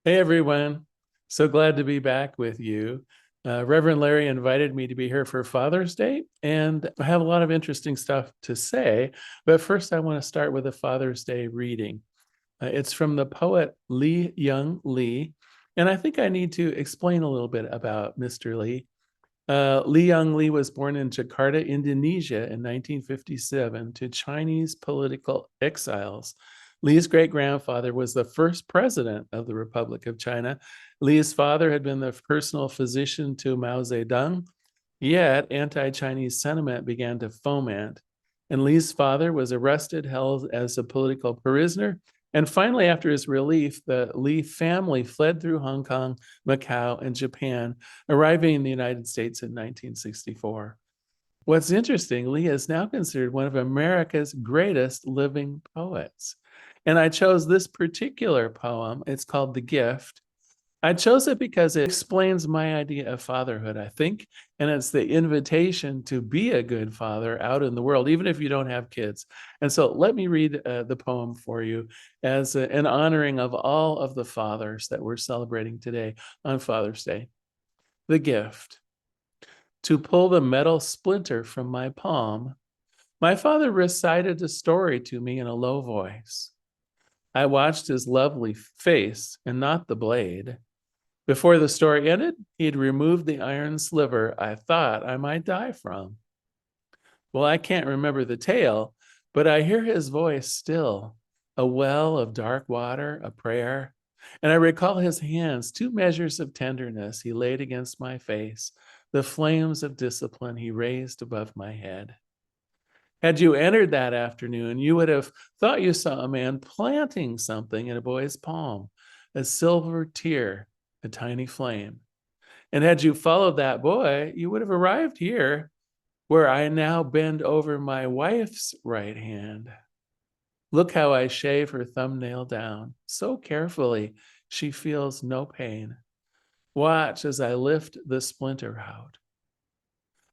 Hey everyone. So glad to be back with you. Reverend Larry invited me to be here for Father's Day, and I have a lot of interesting stuff to say. But first, I want to start with a Father's Day reading. It's from the poet Li Young Lee, and I think I need to explain a little bit about Mr. Lee. Li Young Lee was born in Jakarta, Indonesia in 1957 to Chinese political exiles. Lee's great grandfather was the first president of the Republic of China. Lee's father had been the personal physician to Mao Zedong, yet anti Chinese sentiment began to foment. And Lee's father was arrested, held as a political prisoner. And finally, after his relief, the Lee family fled through Hong Kong, Macau, and Japan, arriving in the United States in 1964. What's interesting, Lee is now considered one of America's greatest living poets. And I chose this particular poem. It's called The Gift. I chose it because it explains my idea of fatherhood, I think, and it's the invitation to be a good father out in the world, even if you don't have kids. And so let me read the poem for you as an honoring of all of the fathers that we're celebrating today on Father's Day. The Gift. To pull the metal splinter from my palm, my father recited a story to me in a low voice. I watched his lovely face and not the blade. Before the story ended, he had removed the iron sliver I thought I might die from. Well, I can't remember the tale, but I hear his voice still, a well of dark water, a prayer. And I recall his hands, two measures of tenderness he laid against my face, the flames of discipline he raised above my head. Had you entered that afternoon, you would have thought you saw a man planting something in a boy's palm, a silver tear, a tiny flame. And had you followed that boy, you would have arrived here where I now bend over my wife's right hand. Look how I shave her thumbnail down so carefully she feels no pain. Watch as I lift the splinter out.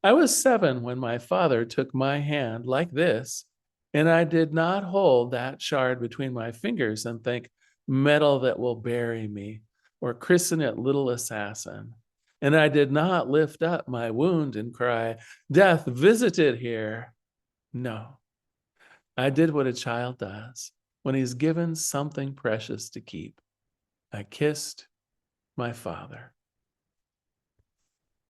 I was 7 when my father took my hand like this, and I did not hold that shard between my fingers and think, metal that will bury me, or christen it little assassin. And I did not lift up my wound and cry, death visited here. No, I did what a child does when he's given something precious to keep. I kissed my father.